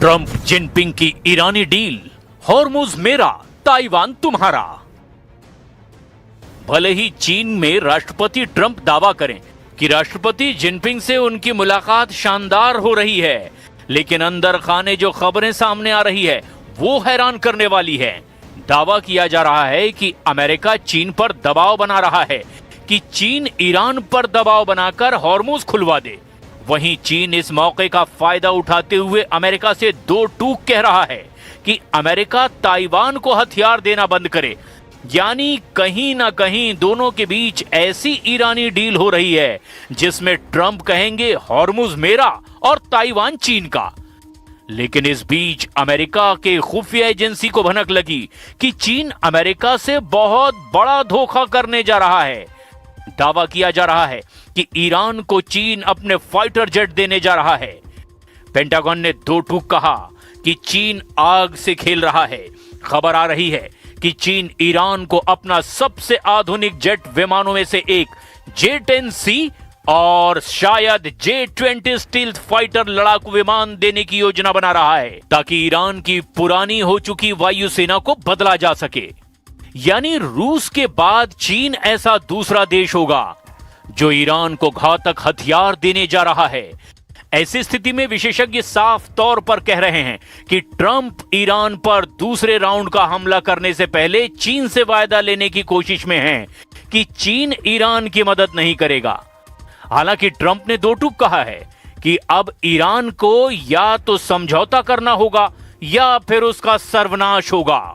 Trump Jinping की ईरानी deal, Hormuz मेरा, Taiwan तुम्हारा। भले ही चीन में राष्ट्रपति ट्रंप दावा करें कि राष्ट्रपति जिनपिंग से उनकी मुलाकात शानदार हो रही है, लेकिन अंदर खाने जो खबरें सामने आ रही है वो हैरान करने वाली है। दावा किया जा रहा है कि अमेरिका चीन पर दबाव बना रहा है कि चीन ईरान पर दबाव बनाकर हॉर्मुज खुलवा दे। वहीं चीन इस मौके का फायदा उठाते हुए अमेरिका से दो टूक कह रहा है कि अमेरिका ताइवान को हथियार देना बंद करे। यानी कहीं ना कहीं दोनों के बीच ऐसी ईरानी डील हो रही है जिसमें ट्रंप कहेंगे हॉर्मुज मेरा और ताइवान चीन का। लेकिन इस बीच अमेरिका के खुफिया एजेंसी को भनक लगी कि चीन अमेरिका से बहुत बड़ा धोखा करने जा रहा है। दावा किया जा रहा है कि ईरान को चीन अपने फाइटर जेट देने जा रहा है। पेंटागन ने दो टूक कहा कि चीन आग से खेल रहा है। खबर आ रही है कि चीन ईरान को अपना सबसे आधुनिक जेट विमानों में से एक J-10C और शायद J-20 स्टील्थ फाइटर लड़ाकू विमान देने की योजना बना रहा है ताकि ईरान की पुरानी हो चुकी वायुसेना को बदला जा सके। यानी रूस के बाद चीन ऐसा दूसरा देश होगा जो ईरान को घातक हथियार देने जा रहा है। ऐसी स्थिति में विशेषज्ञ साफ तौर पर कह रहे हैं कि ट्रंप ईरान पर दूसरे राउंड का हमला करने से पहले चीन से वायदा लेने की कोशिश में हैं कि चीन ईरान की मदद नहीं करेगा। हालांकि ट्रंप ने दो टूक कहा है कि अब ईरान को या तो समझौता करना होगा या फिर उसका सर्वनाश होगा।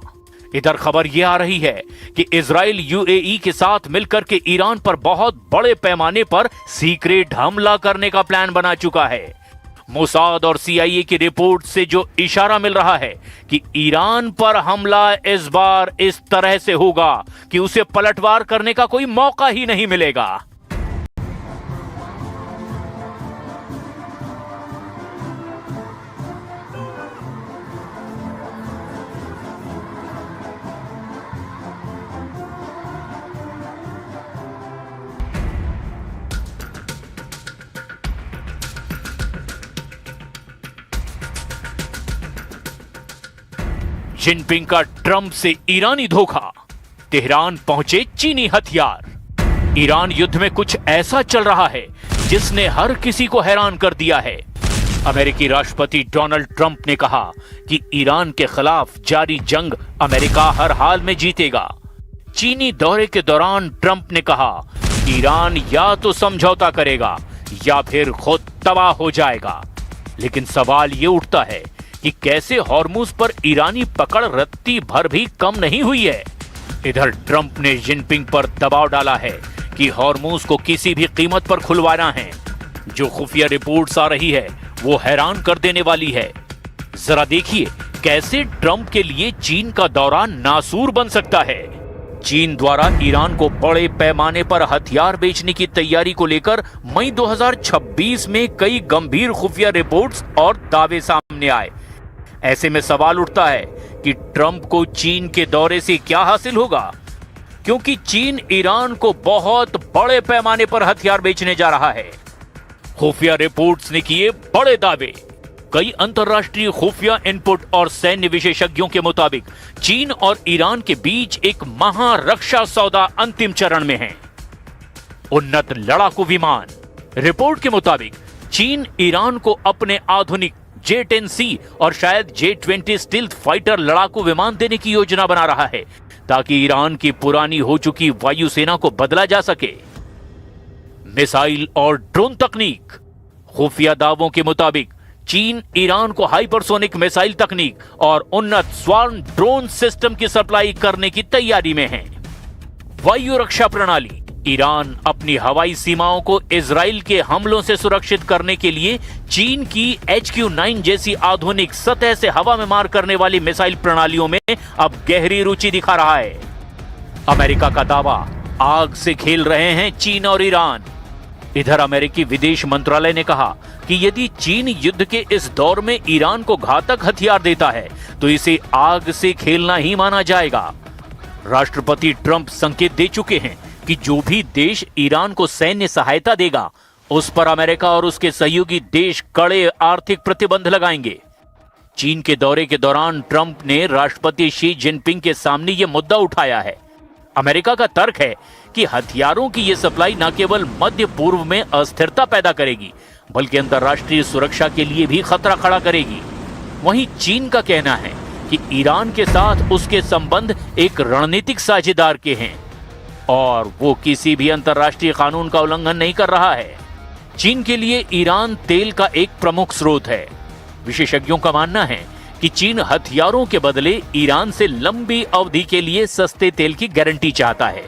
इधर खबर यह आ रही है कि इजराइल यूएई के साथ मिलकर के ईरान पर बहुत बड़े पैमाने पर सीक्रेट हमला करने का प्लान बना चुका है। मोसाद और सीआईए की रिपोर्ट से जो इशारा मिल रहा है कि ईरान पर हमला इस बार इस तरह से होगा कि उसे पलटवार करने का कोई मौका ही नहीं मिलेगा। जिनपिंग का ट्रंप से ईरानी धोखा, तेहरान पहुंचे चीनी हथियार। ईरान युद्ध में कुछ ऐसा चल रहा है जिसने हर किसी को हैरान कर दिया है। अमेरिकी राष्ट्रपति डोनाल्ड ट्रंप ने कहा कि ईरान के खिलाफ जारी जंग अमेरिका हर हाल में जीतेगा। चीनी दौरे के दौरान ट्रंप ने कहा ईरान या तो समझौता करेगा या फिर खुद तबाह हो जाएगा। लेकिन सवाल ये उठता है कि कैसे हॉर्मुज पर ईरानी पकड़ रत्ती भर भी कम नहीं हुई है। इधर ट्रंप ने जिनपिंग पर दबाव डाला है कि हॉर्मुज को किसी भी कीमत पर खुलवाना है। जो खुफिया रिपोर्ट्स आ रही है वो हैरान कर देने वाली है। जरा देखिए कैसे ट्रंप के लिए चीन का दौरा नासूर बन सकता है। चीन द्वारा ईरान को बड़े पैमाने पर हथियार बेचने की तैयारी को लेकर मई 2026 में कई गंभीर खुफिया रिपोर्ट्स और दावे सामने आए। ऐसे में सवाल उठता है कि ट्रंप को चीन के दौरे से क्या हासिल होगा, क्योंकि चीन ईरान को बहुत बड़े पैमाने पर हथियार बेचने जा रहा है। खुफिया रिपोर्ट्स ने किए बड़े दावे। कई अंतर्राष्ट्रीय खुफिया इनपुट और सैन्य विशेषज्ञों के मुताबिक चीन और ईरान के बीच एक महारक्षा सौदा अंतिम चरण में है। उन्नत लड़ाकू विमान। रिपोर्ट के मुताबिक चीन ईरान को अपने आधुनिक J-10C और शायद J-20 स्टील्थ फाइटर लड़ाकू विमान देने की योजना बना रहा है ताकि ईरान की पुरानी हो चुकी वायुसेना को बदला जा सके। मिसाइल और ड्रोन तकनीक। खुफिया दावों के मुताबिक चीन ईरान को हाइपरसोनिक मिसाइल तकनीक और उन्नत स्वार्म ड्रोन सिस्टम की सप्लाई करने की तैयारी में है। वायु रक्षा प्रणाली। ईरान अपनी हवाई सीमाओं को इजराइल के हमलों से सुरक्षित करने के लिए चीन की HQ-9 जैसी आधुनिक सतह से हवा में मार करने वाली मिसाइल प्रणालियों में अब गहरी रुचि दिखा रहा है। अमेरिका का दावा, आग से खेल रहे हैं चीन और ईरान। इधर अमेरिकी विदेश मंत्रालय ने कहा कि यदि चीन युद्ध के इस दौर में ईरान को घातक हथियार देता है तो इसे आग से खेलना ही माना जाएगा। राष्ट्रपति ट्रंप संकेत दे चुके हैं कि जो भी देश ईरान को सैन्य सहायता देगा उस पर अमेरिका और उसके सहयोगी देश कड़े आर्थिक प्रतिबंध लगाएंगे। चीन के दौरे के दौरान ट्रंप ने राष्ट्रपति शी जिनपिंग के सामने यह मुद्दा उठाया है। अमेरिका का तर्क है कि हथियारों की यह सप्लाई न केवल मध्य पूर्व में अस्थिरता पैदा करेगी, बल्कि अंतर्राष्ट्रीय सुरक्षा के लिए भी खतरा खड़ा करेगी। वहीं चीन का कहना है कि ईरान के साथ उसके संबंध एक रणनीतिक साझेदार के हैं और वो किसी भी अंतर्राष्ट्रीय कानून का उल्लंघन नहीं कर रहा है। चीन के लिए ईरान तेल का एक प्रमुख स्रोत है। विशेषज्ञों का मानना है कि चीन हथियारों के बदले ईरान से लंबी अवधि के लिए सस्ते तेल की गारंटी चाहता है।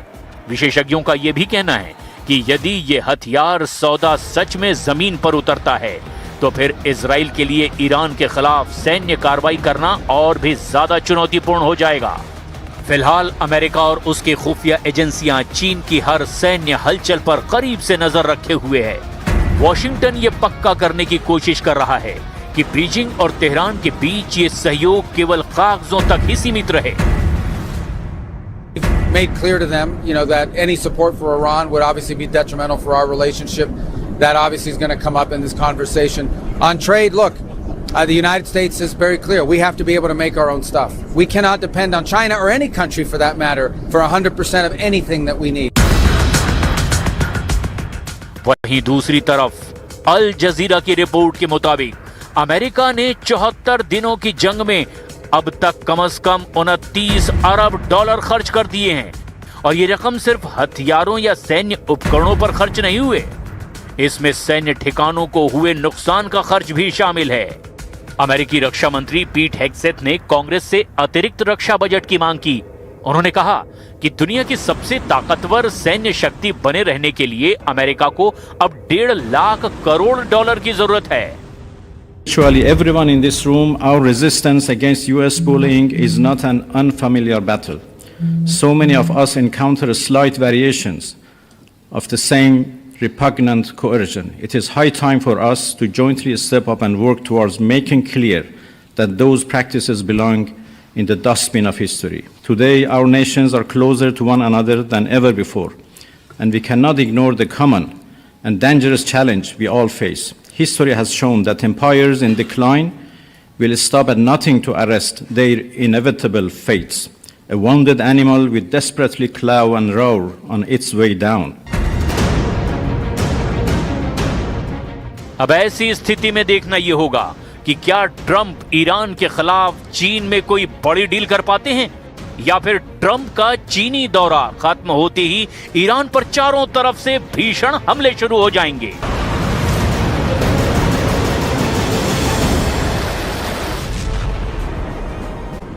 विशेषज्ञों का यह भी कहना है कि यदि ये हथियार सौदा सच में जमीन पर उतरता है तो फिर इजराइल के लिए ईरान के खिलाफ सैन्य कार्रवाई करना और भी ज्यादा चुनौतीपूर्ण हो जाएगा। फिलहाल अमेरिका और उसकी खुफिया एजेंसियां चीन की हर सैन्य हलचल पर करीब से नजर रखे हुए है। वॉशिंगटन ये पक्का करने की कोशिश कर रहा है कि बीजिंग और तेहरान के बीच ये सहयोग केवल कागजों तक ही सीमित रहे। Made clear to them, that any support for Iran would obviously be detrimental for our relationship. That obviously is going to come up in this conversation. On trade, look, the United States is very clear. We have to be able to make our own stuff. We cannot depend on China or any country for that matter for 100% of anything that we need. वहीं दूसरी तरफ अल जजीरा की report के मुताबिक America ने 74 दिनों की जंग में अब तक कम से कम 29 अरब डॉलर खर्च कर दिए हैं और ये रकम सिर्फ हथियारों या सैन्य उपकरणों पर खर्च नहीं हुए। इसमें सैन्य ठिकानों को हुए नुकसान का खर्च भी शामिल है। अमेरिकी रक्षा मंत्री पीट हेग्सेथ ने कांग्रेस से अतिरिक्त रक्षा बजट की मांग की। उन्होंने कहा कि दुनिया की सबसे ताकतवर सैन्य शक्ति बने रहने के लिए अमेरिका को अब 1.5 लाख करोड़ डॉलर की जरूरत है। Virtually everyone in this room, our resistance against US bullying is not an unfamiliar battle. So many of us encounter slight variations of the same repugnant coercion. It is high time for us to jointly step up and work towards making clear that those practices belong in the dustbin of history. Today, our nations are closer to one another than ever before, and we cannot ignore the common and dangerous challenge we all face. History has shown that empires in decline will stop at nothing to arrest their inevitable fates. A wounded animal will desperately claw and roar on its way down. अब ऐसी स्थिति में देखना यह होगा कि क्या Trump Iran के खिलाफ चीन में कोई बड़ी डील कर पाते हैं या फिर ट्रंप का चीनी दौरा खत्म होते ही ईरान पर चारों तरफ से भीषण हमले शुरू हो जाएंगे।